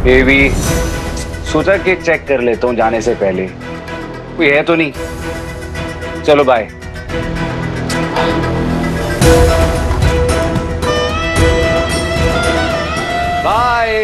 Baby, सोचा कि check कर लेता हूँ जाने से पहले कोई है तो नहीं। चलो bye. Bye.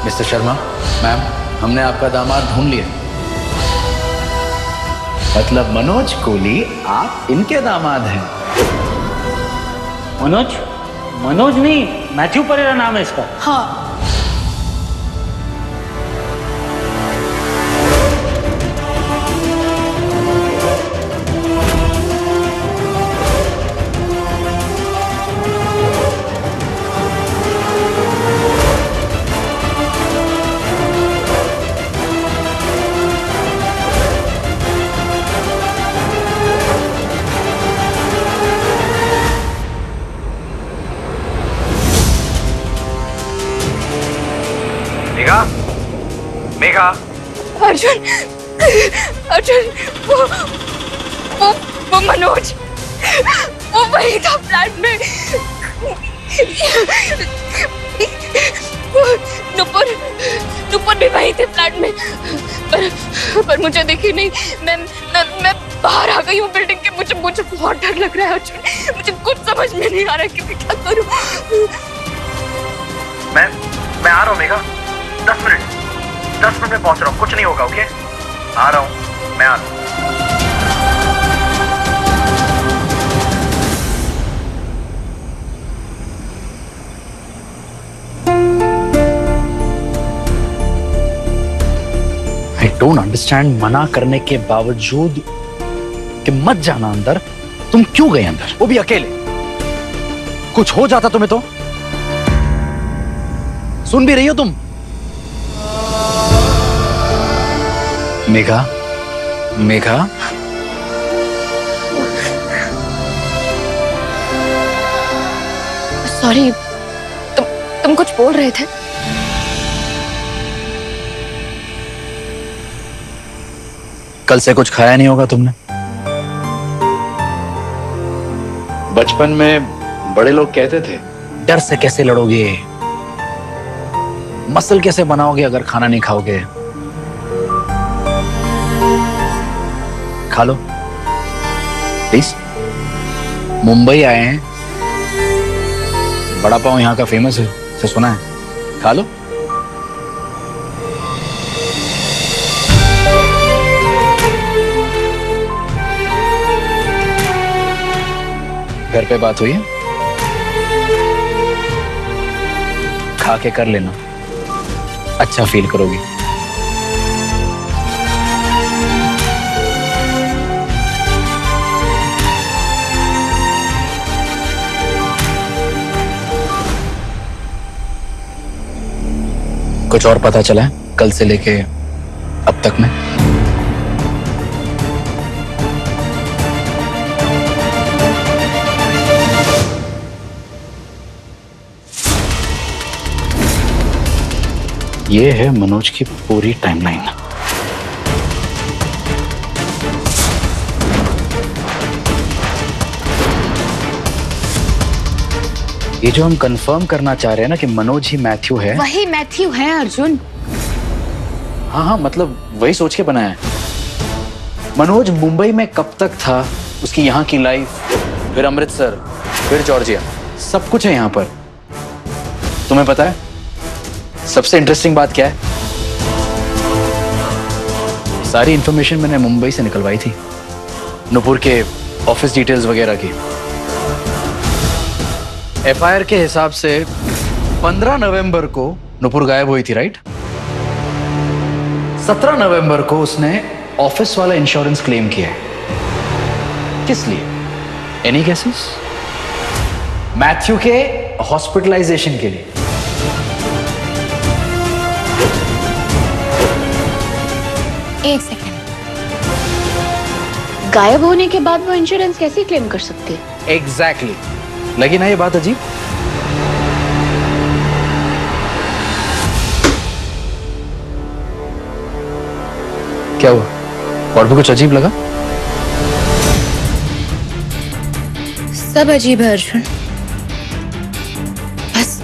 Mister Sharma, ma'am, हमने आपका दामाद ढूंढ लिया। मतलब मनोज कोहली आप इनके दामाद हैं। मनोज? मनोज नहीं, मैथ्यू परेरा नाम है इसका। हाँ, मेघा, मेघा। अर्जुन, अर्जुन, वो वो मनोज, वो वही था फ्लैट में। वो नुपुर, नुपुर भी वही थे फ्लैट में। पर मुझे देखी नहीं। मैं बाहर आ गई हूँ बिल्डिंग के। मुझे बहुत डर लग रहा है अर्जुन। मुझे कुछ समझ में नहीं आ रहा कि मैं क्या करूँ। मैं आ रहा हूँ मेघा। 10 मिनट में पहुंच रहा हूँ। कुछ नहीं होगा। ओके, आ रहा हूँ। मैं आ रहा हूँ। आई डोंट अंडरस्टैंड, मना करने के बावजूद कि मत जाना अंदर, तुम क्यों गए अंदर, वो भी अकेले? कुछ हो जाता तुम्हें तो? सुन भी रही हो तुम? मेघा, मेघा, सॉरी, तुम कुछ बोल रहे थे? कल से कुछ खाया नहीं होगा तुमने। बचपन में बड़े लोग कहते थे, डर से कैसे लड़ोगे, मसल कैसे बनाओगे अगर खाना नहीं खाओगे। खा लो प्लीज। मुंबई आए हैं, बड़ा पाव यहाँ का फेमस है, से सुना है। खा लो। घर पे बात हुई है? खा के कर लेना, अच्छा फील करोगी। कुछ और पता चला है कल से लेके अब तक में? ये है मनोज की पूरी टाइमलाइन। ये जो हम कंफर्म करना चाह रहे हैं ना कि मनोज ही मैथ्यू है, वही मैथ्यू है अर्जुन। हाँ हाँ, मतलब वही सोच के बनाया है। मनोज मुंबई में कब तक था, उसकी यहाँ की लाइफ, फिर अमृतसर, फिर जॉर्जिया, सब कुछ है यहाँ पर। तुम्हें पता है सबसे इंटरेस्टिंग बात क्या है? सारी इंफॉर्मेशन मैंने मुंबई से निकलवाई थी, नुपुर के ऑफिस डिटेल्स वगैरह की। एफआईआर के हिसाब से 15 नवंबर को नुपुर गायब हुई थी, राइट? 17 नवंबर को उसने ऑफिस वाला इंश्योरेंस क्लेम किया है। किस लिए? Any guesses? मैथ्यू के हॉस्पिटलाइजेशन के लिए। एक सेकंड, गायब होने के बाद वो इंश्योरेंस कैसे क्लेम कर सकती है? एग्जैक्टली लगी ना ये बात अजीब? क्या हुआ, और भी कुछ अजीब लगा? सब अजीब है अर्जुन, बस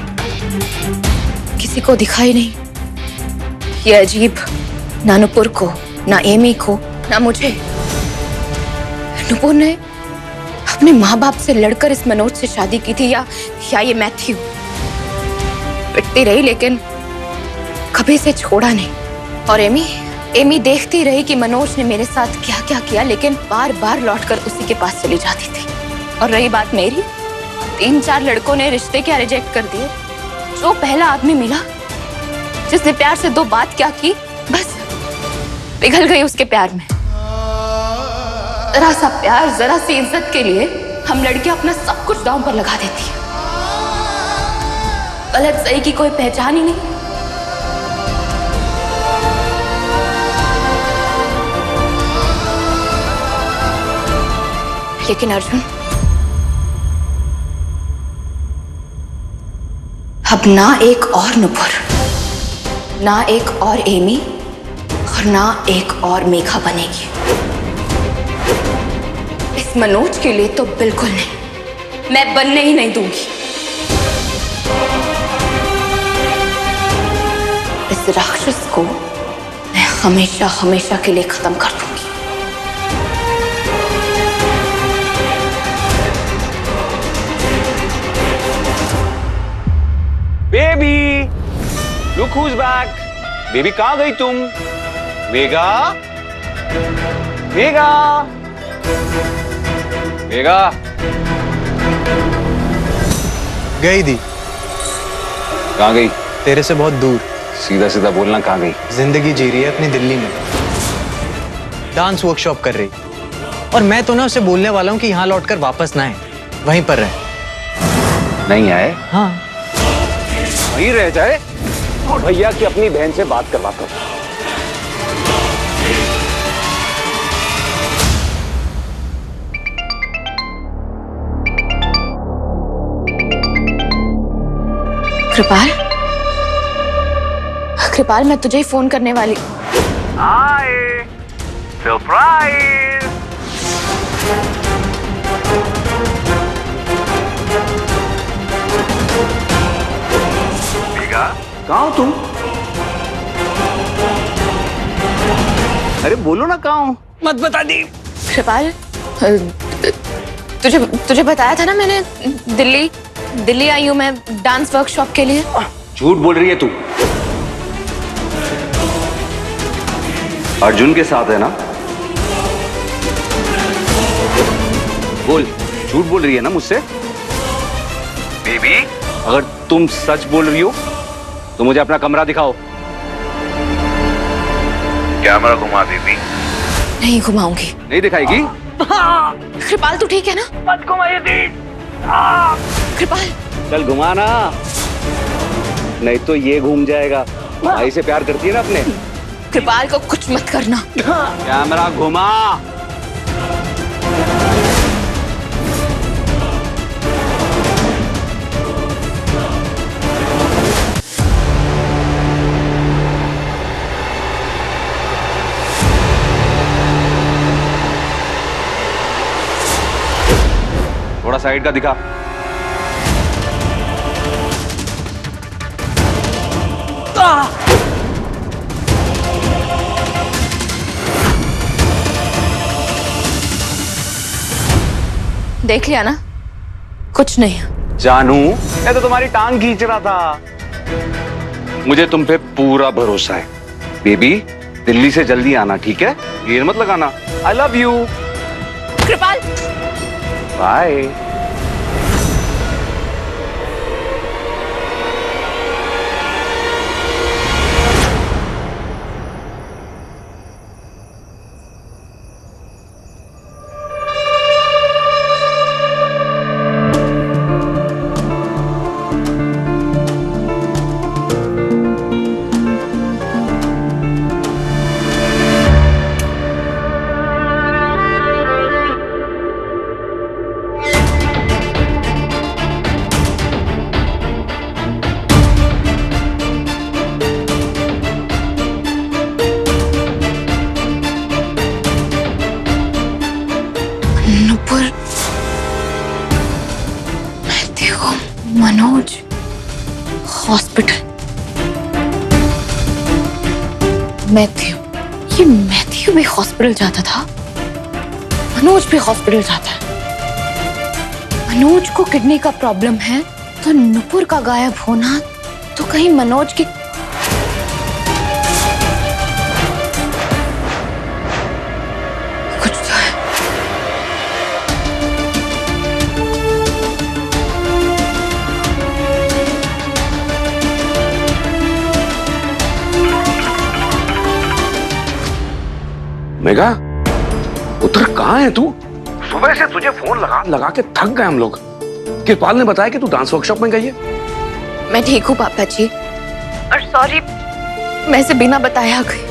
किसी को दिखाई नहीं। ये अजीब ना नुपुर को, ना एमी को, ना मुझे। नुपुर ने अपने माँ बाप से लड़कर इस मनोज से शादी की थी, या ये मैथ्यू। पिटती रही लेकिन कभी से छोड़ा नहीं। और एमी देखती रही कि मनोज ने मेरे साथ क्या क्या किया, लेकिन बार बार लौटकर उसी के पास चली जाती थी। और रही बात मेरी, 3-4 लड़कों ने रिश्ते क्या रिजेक्ट कर दिए। जो पहला आदमी मिला जिसने प्यार से 2 बात क्या की, बस पिघल गई उसके प्यार में। जरा सा प्यार, जरा सी इज्जत के लिए हम लड़कियां अपना सब कुछ दांव पर लगा देती हैं। गलत सही की कोई पहचान ही नहीं। लेकिन अर्जुन, अब ना एक और नुपुर, ना एक और एमी, और ना एक और मेघा बनेगी। इस मनोज के लिए तो बिल्कुल नहीं, मैं बनने ही नहीं दूंगी। इस राक्षस को मैं हमेशा हमेशा के लिए खत्म कर दूंगी। Baby, look who's back. Baby कहाँ गई तुम? वेगा, वेगा, वेगा। गई दी। कहाँ गई? तेरे से बहुत दूर। सीधा सीधा बोलना, कहाँ गई? जिंदगी जी रही है अपनी दिल्ली में, डांस वर्कशॉप कर रही। और मैं तो ना उसे बोलने वाला हूँ कि यहाँ लौटकर वापस ना आए, वहीं पर रहे। नहीं आए? हाँ, वहीं रह जाए और भैया की अपनी बहन से बात करवाता हूं। कृपाल, मैं तुझे ही फोन करने वाली। हाय, सरप्राइज। कहाँ हो तुम? अरे बोलो ना, कहाँ हो? मत बता दी। कृपाल, तुझे बताया था ना मैंने, दिल्ली आई हूँ मैं डांस वर्कशॉप के लिए। झूठ बोल रही है तू। अर्जुन के साथ है ना? बोल, झूठ बोल रही है ना मुझसे? बेबी, अगर तुम सच बोल रही हो तो मुझे अपना कमरा दिखाओ। कैमरा घुमा बेबी। नहीं घुमाऊंगी। नहीं दिखाएगी? कृपाल तू ठीक है ना? मत घुमाइए दी। कृपाल, चल घुमा ना, नहीं तो ये घूम जाएगा। भाई से प्यार करती है ना अपने। कृपाल को कुछ मत करना। कैमरा घुमा। थोड़ा साइड का दिखा। देख लिया ना, कुछ नहीं है। जानू, मैं तो तुम्हारी टांग खींच रहा था। मुझे तुम पे पूरा भरोसा है। बेबी, दिल्ली से जल्दी आना, ठीक है? देर मत लगाना। I love you. Kripal, bye. Nupur, Matthew, Manoj, hospital. Matthew, ये मैथ्यू भी हॉस्पिटल जाता था, मनोज भी हॉस्पिटल जाता है। मनोज को किडनी का प्रॉब्लम है, तो नुपुर का गायब होना तो कहीं मनोज की कुछ तो है। मेघा, उधर कहाँ है तू? सुबह से तुझे फोन लगा लगा के थक गए हम लोग। कृपाल ने बताया कि तू डांस वर्कशॉप में गई है। मैं ठीक हूँ पापा जी, और सॉरी मैं इसे बिना बताया आ गई।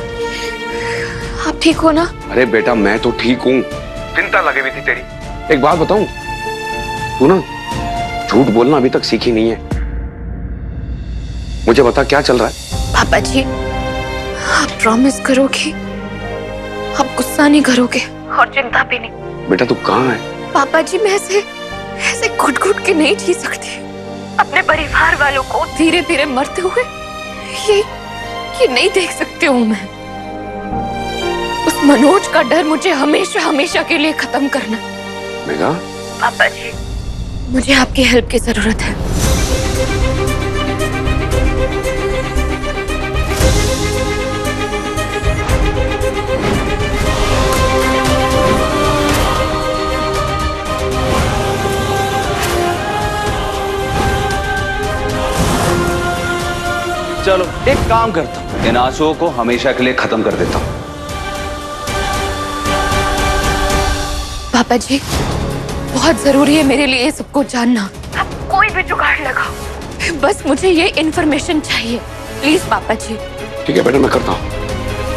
आप ठीक हो ना? अरे बेटा, मैं तो ठीक हूँ। चिंता लगी हुई थी तेरी। एक बात बताऊं, तू ना झूठ बोलना अभी तक सीखी नहीं है। मुझे बता क्या चल रहा है? पापा जी, आप प्रॉमिस करोगे, आप गुस्सा नहीं करोगे और चिंता भी नहीं? बेटा तू कहाँ है? पापा जी, मैं ऐसे घुट घुट के नहीं जी सकती। अपने परिवार वालों को धीरे धीरे मरते हुए ये नहीं देख सकती हूँ मैं। उस मनोज का डर मुझे हमेशा हमेशा के लिए खत्म करना। मेघा, पापा जी, मुझे आपकी हेल्प की जरूरत है। चलो एक काम करता हूँ, इन आंसुओं को हमेशा के लिए खत्म कर देता हूँ। पापा जी, बहुत जरूरी है मेरे लिए ये सब कुछ जानना। आप कोई भी जुगाड़ लगाओ, बस मुझे ये इन्फॉर्मेशन चाहिए, प्लीज पापा जी। ठीक है बेटा, मैं करता हूँ,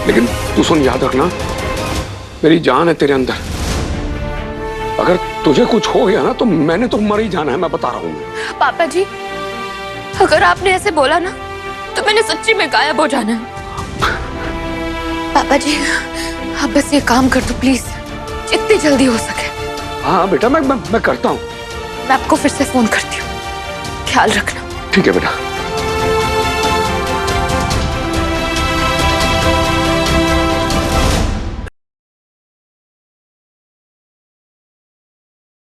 लेकिन तू सुन, याद रखना मेरी जान है तेरे अंदर। अगर तुझे कुछ हो गया ना तो मैंने तो मर ही जाना है, मैं बता रहा हूँ। पापा जी, अगर आपने ऐसे बोला ना तो मैंने सच्ची में गायब हो जाना है। पापा जी, आप बस ये काम कर दो प्लीज, जितनी जल्दी हो सके। हाँ बेटा, मैं करता हूँ। मैं आपको फिर से फोन करती हूँ, ख्याल रखना। ठीक है बेटा।